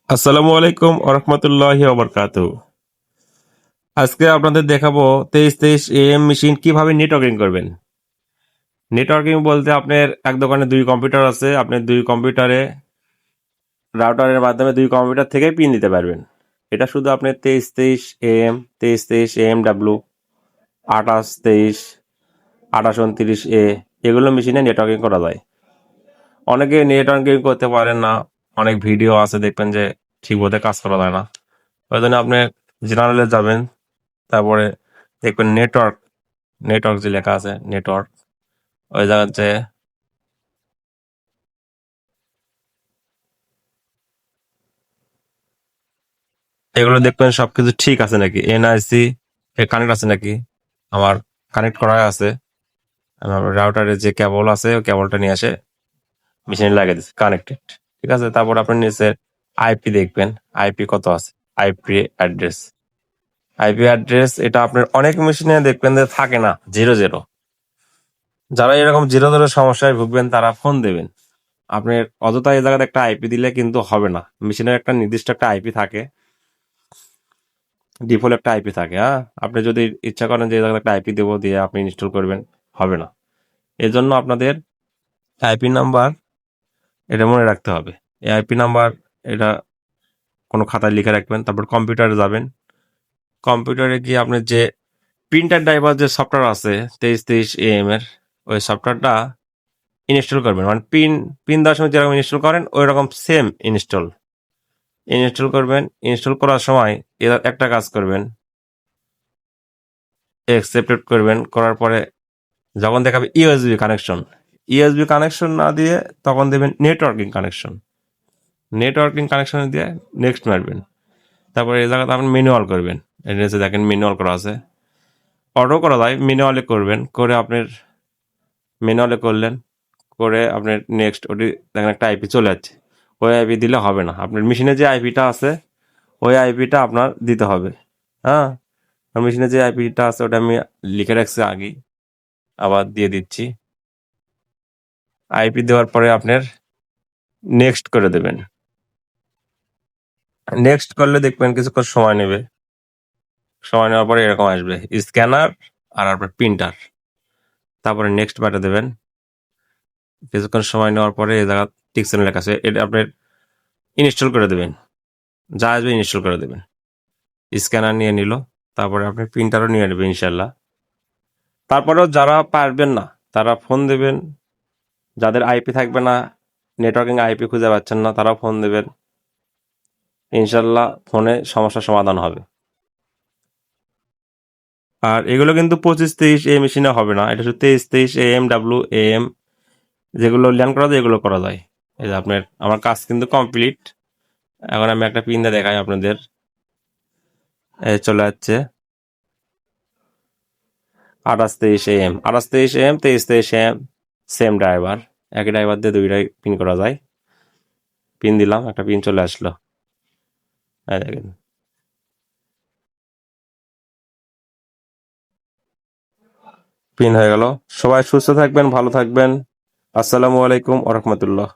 আসসালামু আলাইকুম ওরহমতুল্লাহি ওবরকাতু। আজকে আপনাদের দেখাবো 2323 AM মেশিন কিভাবে নেটওয়ার্কিং করবেন। নেটওয়ার্কিং বলতে আপনার এক দোকানে দুই কম্পিউটার আছে, আপনি দুই কম্পিউটারে রাউটারের মাধ্যমে দুই কম্পিউটার থেকে পিন দিতে পারবেন। এটা শুধু আপনি 2323 AM, 2323 AMW, 2823, 2829A এগুলো মেশিনে নেটওয়ার্কিং করা যায়। অনেকে নেটওয়ার্কিং করতে পারেন না, অনেক ভিডিও আছে দেখবেন যে ঠিকমতো কাজ করা যায় না। ওই জন্য আপনি জেনারেলে যাবেন, তারপরে দেখবেন নেটওয়ার্ক, নেটওয়ার্ক যে লেখা আছে নেটওয়ার্ক, ওই জায়গাতে এগুলো দেখবেন সবকিছু ঠিক আছে নাকি, এনআইসি এর কানেক্ট আছে নাকি, আমার কানেক্ট করা আছে। আমার রাউটারে যে কেবল আছে ওই কেবলটা নিয়ে আসে মেশিনে লাগিয়ে দিচ্ছে, কানেক্টেড। ঠিক আছে, তারপর আপনি নিচে আইপি দেখবেন, আইপি কত আছে, আইপি অ্যাড্রেস। আইপি অ্যাড্রেস এটা আপনার অনেক মেশিনে দেখবেন যে থাকে না, 00। যারা এরকম 00 সমস্যায় ভুগবেন তারা ফোন দেবেন। আপনি অযথা এই জায়গাতে একটা আইপি দিলে কিন্তু হবে না। মেশিনের একটা নির্দিষ্ট একটা আইপি থাকে, ডিফল্ট একটা আইপি থাকে। হ্যাঁ, আপনি যদি ইচ্ছা করেন যে এই জায়গাতে একটা আইপি দেবো দিয়ে আপনি ইনস্টল করবেন, হবে না। এর জন্য আপনাদের আইপি নাম্বার এটা মনে রাখতে হবে। এই আইপি নাম্বার এটা কোনো খাতায় লিখে রাখবেন। তারপর কম্পিউটারে যাবেন, কম্পিউটারে গিয়ে আপনি যে প্রিন্টার ড্রাইভার যে সফটওয়্যার আছে 2323 AM এর, ওই সফটওয়্যারটা ইনস্টল করবেন। মানে পিন পিন দেওয়ার সময় যেরকম ইনস্টল করেন ওই রকম সেম ইনস্টল করবেন। ইনস্টল করার সময় এর একটা কাজ করবেন, অ্যাকসেপ্টেড করবেন। করার পরে যখন দেখাবে ইউএসবি কানেকশন, ইউএসবি কানেকশন না দিয়ে তখন দেবেন নেটওয়ার্কিং কানেকশন। নেটওয়ার্কিং কানেকশন দিয়ে নেক্সট মারবেন। তারপরে এই জায়গাতে আপনি ম্যানুয়াল করবেন। এর নিচে দেখেন ম্যানুয়াল করা আছে, অটো করা যায়, ম্যানুয়ালে করবেন। করে আপনার ম্যানুয়ালে করলেন, করে আপনার নেক্সট ওটি দেখেন একটা আইপি চলে যাচ্ছে। ওই আইপি দিলে হবে না, আপনার মেশিনে যে আইপিটা আছে ওই আইপিটা আপনার দিতে হবে। হ্যাঁ, মেশিনে যে আইপিটা আছে ওটা আমি লিখে রাখছি আগেই, আবার দিয়ে দিচ্ছি। আইপি দেওয়ার পরে আপনার নেক্সট করে দেবেন। নেক্সট করলে দেখবেন কিছুক্ষণ সময় নেবে। সময় নেওয়ার পরে এরকম আসবে স্ক্যানার আর আপনার প্রিন্টার। তারপরে নেক্সট বাটে দেবেন। কিছুক্ষণ সময় নেওয়ার পরে এই জায়গা টিকসেন লেখা আছে, এটা আপনার ইনস্টল করে দেবেন। যা আসবে ইনস্টল করে দেবেন। স্ক্যানার নিয়ে নিল, তারপরে আপনি প্রিন্টারও নিয়ে নেবেন ইনশাল্লাহ। তারপরেও যারা পারবেন না তারা ফোন দেবেন। যাদের আইপি থাকবে না, নেটওয়ার্কিং আইপি খুঁজে পাচ্ছেন না, তারাও ফোন দেবেন। ইনশাল্লাহ ফোনে সমস্যার সমাধান হবে। আর এগুলো কিন্তু 2523 মেশিনে হবে না, এটা শুধু 2323 AMW AM যেগুলো ল্যান্ড করা যায় এগুলো করা যায়। এই যে আপনার আমার কাজ কিন্তু কমপ্লিট। এখন আমি একটা পিন দিয়ে দেখাই আপনাদের। চলে যাচ্ছে 2823 AM, 2823 AM, 2323 AM, same driver, একই ড্রাইভার দিয়ে দুইটাই পিন করা যায়। পিন দিলাম, একটা পিন চলে আসলো। দেখেন, পিন হয়ে গেল। সবাই সুস্থ থাকবেন, ভালো থাকবেন। আসসালামু আলাইকুম ওরহমতুল্লাহ।